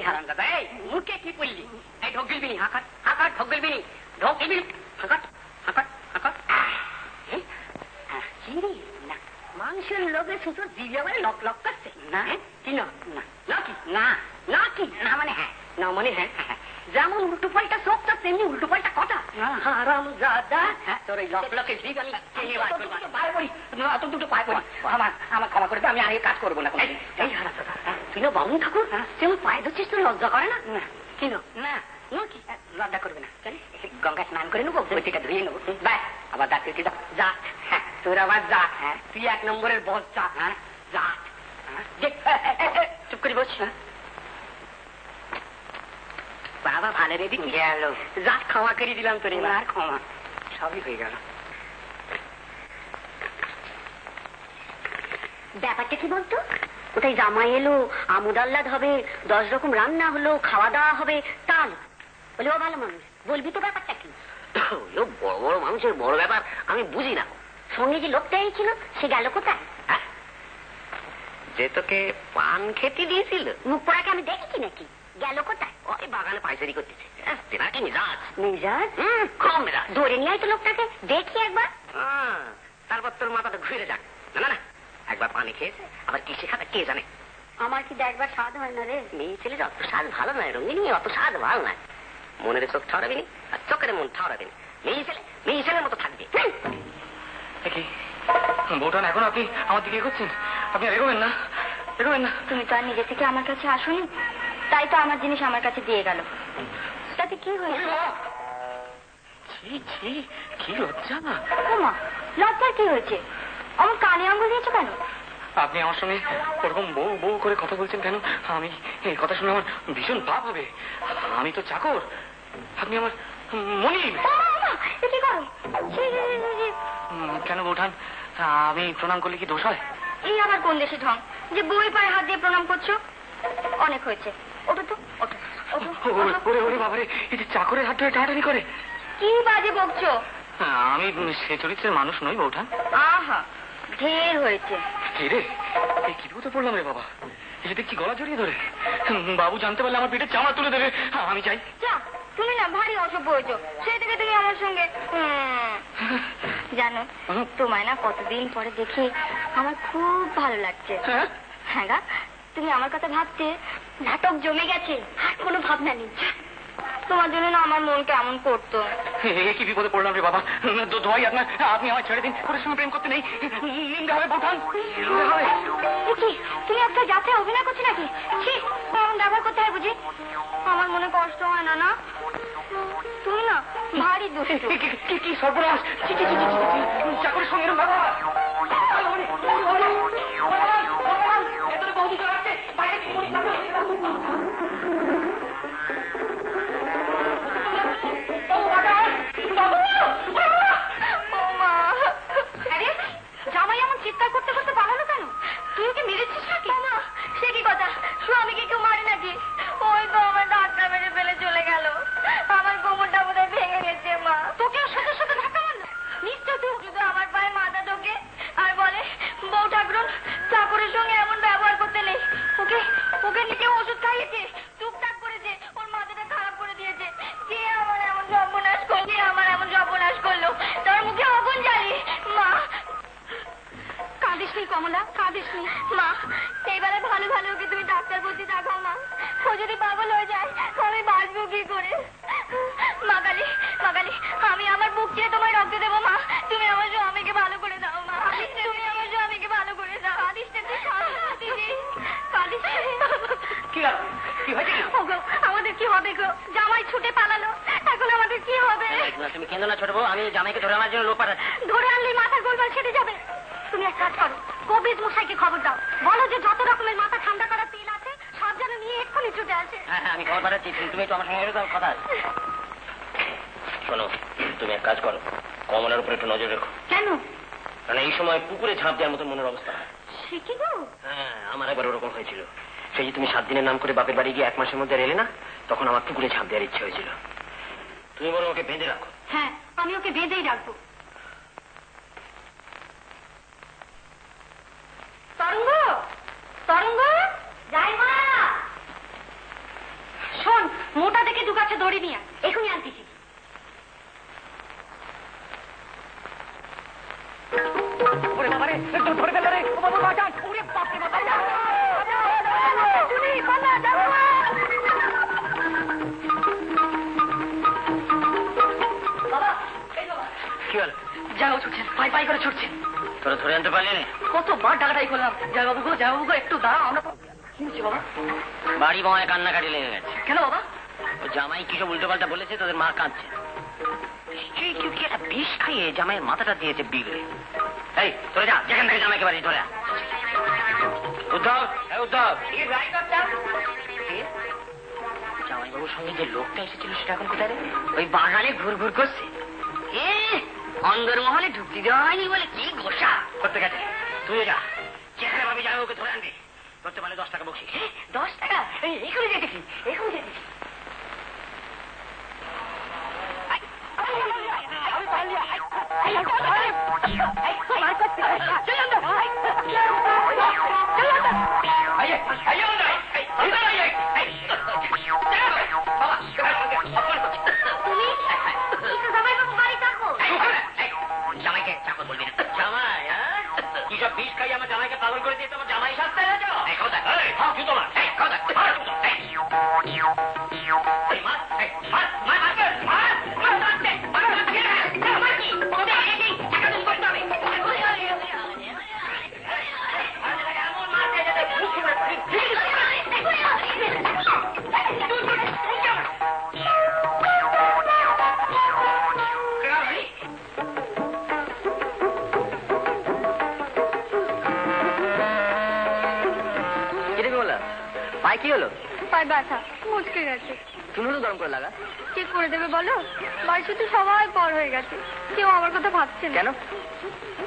হারাম দাদা, এই মুখে কি পড়লি? এই ঢোক গিলবি নি, হাঁকাট হাঁকাট, ঢোক গিলবি নি, ঢোক গিলবি নি, হাঁকাট হাঁকাট হাঁকাট। কি রে, না মাংসের লোভে শুধু জিভে বলে লক লক করছে। না কি না না কি না না কি না মানে হ্যাঁ, না মানে হ্যাঁ। যেমন উল্টো পাল্টা চোখটা তেমনি উল্টো পাল্টা কথা। হারাম দাদা, তোর এই লক লকে জিভ আমি পায়ে পড়ি, অত দুটো পায়ে পড়ি, আমার ক্ষমা করে দে, আমি আর কাজ করবো না। এই হারাম দাদা, তুই না বামুন ঠাকুর, তুই আমার পায়ে ধরছিস, তোর লজ্জা করে না? কি না কি লজ্জা করবে না, গঙ্গা স্নান করে নেবো, বইটিটা ধুয়ে নেবো, ব্যাস আবার দাঁত কেটে দাও, যা। হ্যাঁ তোর আবার যা, হ্যাঁ তুই 1 নম্বরের বস, যা। হ্যাঁ যা, চুপ করে বস। বাবা ভালো রেডি গেল, যা ক্ষমা করে দিলাম তোর, আর ক্ষমা সবই হয়ে গেল। ব্যাপারটা কি বলতো? ওটাই জামাই এলো, আমোদ আহ্লাদ হবে, 10 রকম রান্না হলো, খাওয়া দাওয়া হবে, তাল বলে ও ভালো মানুষ। বলবি তো ব্যাপারটা কি? বড় বড় মানুষের বড় ব্যাপার আমি বুঝি না। সঙ্গে যে লোকটা ছিল সে গেল কোথায়? যে তোকে পান খেতে দিয়েছিল, মুখ পোড়াকে আমি দেখেছি নাকি? গেল কোথায়? ওই বাগানে পাইচারি করতেছে। তেনার কি মিজাজ? মিজাজ কম মিজাজ। ধরে নিয়ে তো লোকটাকে দেখি একবার, তারপর তোর মাথাটা ঘুরে যাক। না না, একবার পানি খেয়েছে, আবার কিসে খাবে কে জানে। আমার কি দেখবার স্বাদ হয় না রে? মেয়ে ছেলে অত স্বাদ ভালো নয় রঙিনী, অত স্বাদ ভালো নয়। মনের চোখ ঠাওরাবি নি, আর চোখের মন ঠাওরাবি নি। মেয়ে ছেলের মতো থাকবে। বউটান এখন আপনি আমার দিকে এগোচ্ছেন, আপনি আর এগোবেন না, এগোবেন না। তুমি তো আর নিজে থেকে আমার কাছে আসোনি, তাই তো আমার জিনিস আমার কাছে দিয়ে গেল। তাতে কি হয়েছে? কি লজ্জা না। ওমা, লজ্জার কি হয়েছে? আমার কানে আঙুল দিয়েছো কেন? আপনি আমার সঙ্গে ওরকম বউ বউ করে কথা বলছেন কেন? আমি এই কথা শুনে আমার ভীষণ পাপ হবে। আমি তো চাকর, আপনি আমার মনিব। কেন বউঠান, আমি প্রণাম করলে কি দোষ হয়? এই আবার কোন দেশে ঢং যে বই পায়ে হাত দিয়ে প্রণাম করছো? অনেক হয়েছে, ওটা তো ওরে বাবারে, এই যে চাকরের হাত ধরে টানাটানি করে। কি বাজে বকছো? আমি সে চরিত্রের মানুষ নই বউঠান। আহা, ঢের হয়েছে। কি রে, এই কি বিপদে পড়লাম রে বাবা, এসে দেখছি গলা জড়িয়ে ধরে। বাবু জানতে পারলে আমার পেটের চামড়া তুলে দেবে। আমি চাই। তুমি না ভারী অসভ্য হয়েছো, সেই থেকে তুমি আমার সঙ্গে। জানো তোমায় না কতদিন পরে দেখি আমার খুব ভালো লাগছে। হ্যাঁ গা, তুমি আমার কথা ভাবতে নাটক জমে গেছে, আর কোনো ভাবনা নেই। তোমার জন্য না আমার মন কেমন করতো। কি বিপদে পড়লাম রে বাবা, দোয়াই আপনার, আপনি আমার ছেড়ে দিন, ওর সঙ্গে প্রেম করতে নেই, নিন্দা হবে বউঠান। তুমি একটা যাত্রায় অভিনয় করছো নাকি? এমন ব্যবহার করতে হয় বুঝি? আমার মনে কষ্ট হয় না? না তুমি না ভারী দুষ্টু। কি সর্বনাশ, চাকরের সঙ্গে এরকম ব্যবহার। জামাই এমন চিৎকার করতে করতে পালালো কেন? তুই কি মেরেছিস নাকি? না, সে কি কথা, স্বামীকে কেউ মারে নাকি? ওই তো আমার ধাক্কা মেরে ফেলে চলে গেল, আমার কোমরটা বোধহয় ভেঙে গেছে। মা তোকেও সাথে সাথে ধাক্কা মারলো? নিশ্চয় তুই শুধু আমার পায়ে মাথা ঢোকে আর বলে বউ ঠাকুরন চাকরের সঙ্গে এমন ব্যবহার করতে নেই। ওকে নিয়ে কেউ ওষুধ খাইয়েছে, টুকটাক করেছে, ওর মাথাটা খারাপ করে দিয়েছে। কে আমার এমন সর্বনাশ করলো? তার মুখে আগুন জ্বালি। মা কাঁদিস নি কমলা, কাঁদিস নি। মা এইবারে ভালো ভালো ওকে তুমি ডাক্তার ভর্তি দেখাও মা। ও যদি পাগল হয়ে যায় আমি বাঁচবো কি করে? মা কালী, আমি আমার বুক চেয়ে তোমায় রক্ত দেবো মা। তুমি আমার স্বামীকে ভালো করে দাও মা, তুমি আমার স্বামীকে ভালো করে দাও। কাঁদিস না দিদি, কাঁদিস। আমাদের কি হবে গো? জামাই ছুটে পালালো, এখন আমাদের কি হবে? তুমি কেন না ছোট বউ, আমি জামাইকে ধরে আনার জন্য লোক পাঠাচ্ছি। ধরে আনলে মাথা গোলমাল ছেড়ে যাবে। তুমি এক কাজ করো, কবির মশাইকে খবর দাও, বলো যে যত রকমের মাথা ঠান্ডা করার তেল আছে সব যেন নিয়ে এক্ষুনি ছুটে আসে। হ্যাঁ আমি খবর পাঠাচ্ছি, তুমি একটু আমার সঙ্গে কথা আছে। শোনো, তুমি এক কাজ করো, কমলার উপরে একটু নজর রেখো। কেন? কারণ এই সময় পুকুরে ঝাঁপ দেওয়ার মতো মনের অবস্থা। সে কি গো? হ্যাঁ, আমার একবার ওরকম হয়েছিল। সেই যে তুমি 7 দিনের নাম করে বাপের বাড়ি গিয়ে 1 মাসের মধ্যে এলে না, তখন আমার পুকুরে ঝাঁপ দেওয়ার ইচ্ছে হয়েছিল। তুমি বলো ওকে বেঁধে রাখো। হ্যাঁ, আমি ওকে বেঁধেই রাখবো। তরঙ্গ, যাই মা। মোটা দেখে 2 কাছে দড়ি নিয়ে এখনই আনতেছি। ওরে বাবারে, ধরে ফেলে রে, ও বাবা বাঁচান, ওরে বাপরে বাবা। কি হল? যাও ছুটছেন, পাই পাই করে ছুটছেন। তোরা ধরে আনতে পারলি না? কতবার ডাকাটাই করলাম। জয়বাবু গো, জয়বাবু গো, একটু দাঁড়াও। আমরা কি হচ্ছে বাবা? বাড়ি বামায় কান্নাকাটি লেগে গেছে। কেন বাবা? ও জামাই কি সব উল্টো পাল্টা বলেছে, তোদের মা কাঁদছে। নিশ্চয়ই কেউ কি একটা বিষ খাইয়ে জামাইয়ের মাথাটা দিয়েছে বিগড়ে। এই তোরা যা, যেখান থেকে জামাইকে বাড়ি ধরে উদ্ধব, উদ্ধব। জামাইবাবুর সঙ্গে যে লোকটা এসেছিল সেটা এখন কোথায় রে? ওই বাগানে ঘুরঘুর করছে। অন্দরমহলে ঢুকতে দেওয়া হয়নি বলে কি গোসা করতে গেছে। তুই যা, যেখানে ভাবি যাবে ওকে ধরে আনবি। করতে পারলে 10 টাকা বকশিস। 10 টাকা? এখনই যেতেছি, এখনই যেতেছি। জামাইকে চাকর বলবি না। জামাই কি সব বিষ খাই আমার জামাইকে পাগল করে দিয়ে তোমার জামাই শাস্তি হয়েছ? পায়ে কি হলো? পায়ে ব্যথা, মুচকে গেছে। তুমি তো গরম করে লাগা। ঠিক করে দেবে বলো? বাড়ি শুধু সবাই বড় হয়ে গেছে, কেউ আমার কথা ভাবছে না। কেন?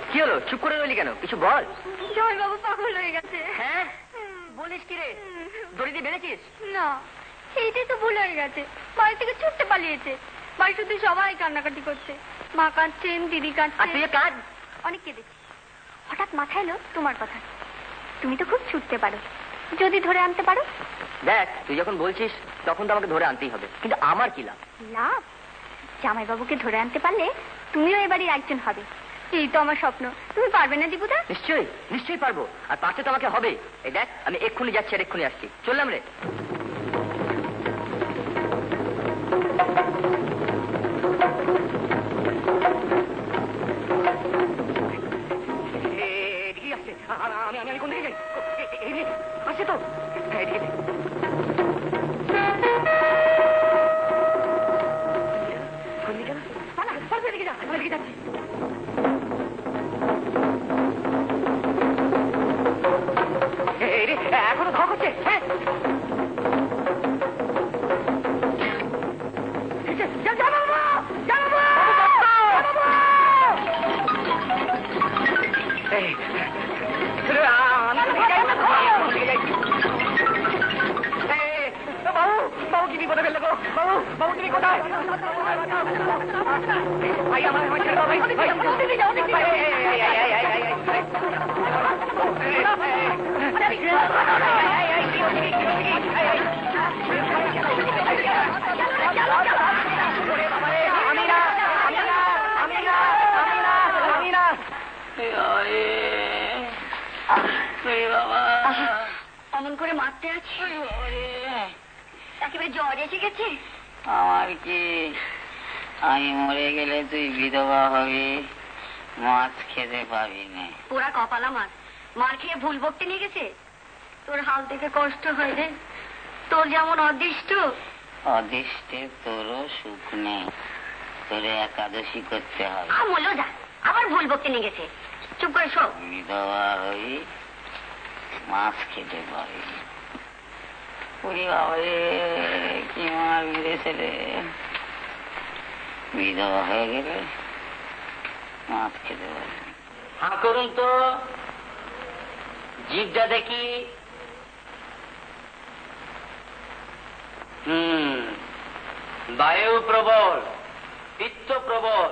কি হলো? চুপ করে রইলি কেন? কিছু বল। জয়বাবু পাগল হয়ে গেছে। হ্যাঁ? বলিস কি রে? দড়ি দিয়ে বেঁধেছিস? না, এইটাই তো ভুল হয়ে গেছে। বাড়ি থেকে ছুটতে পালিয়েছে। বাড়ি শুধু সবাই কান্নাকাটি করছে। মা কাঁদছেন, দিদি আর কাঁদছেন। তুই কাঁদ। অনেক কেঁদেছি। হঠাৎ মাথায় এলো তোমার কথা। তুমি তো খুব ছুটতে পারো, যদি ধরে আনতে পারো। দেখ, তুই যখন বলছিস তখন তো আমাকে ধরে আনতেই হবে, কিন্তু আমার কি লাভ? লাভ? জামাইবাবুকে ধরে আনতে পারলে তুমিও এ বাড়ির একজন হবে। এই তো আমার স্বপ্ন। তুমি পারবে না দীপুদা? নিশ্চয়ই, নিশ্চয়ই পারবো। আর পারতে তো আমাকে হবে। এই দেখ, আমি এক্ষুনি যাচ্ছি আর এক্ষুনি আসছি। চললাম রে। আমি কোন দিকে যাই? আসছে তো। এখনো ধোয়া করছে। হ্যাঁ, বাবু কি বিপদে ফেললে গো? বাবু, বাবু তুমি কোথায়? ভাই আমার ছেড়ে দাও, ভাই। অমন করে মারতে আছি, একেবারে জ্বর এসে গেছে। আমার কি, আমি মরে গেলে তুই বিধবা হবি, মাছ খেতে পাবি না। পুরা কপালা মাছ, মার খেয়ে ভুল বকতে নিয়ে গেছে। তোর হাল থেকে কষ্ট হয় রে। তোর যেমন অদৃষ্ট, অদৃষ্টে তোরও সুখ নেই। তোরে একাদশী করতে হবে। আমলো যা, আবার ভুল বকতে নিয়ে গেছে। চুপ করে শো। বিধবা হবি, মাছ খেতে পাবি। ওরে বাবারে, কি মার মেরেছে রে। বিধবা হয়ে গেলে মাছ খেতে পারবি। হ্যাঁ করুন তো, জিভটা দেখি। বায়ু প্রবল, পিত্ত প্রবল,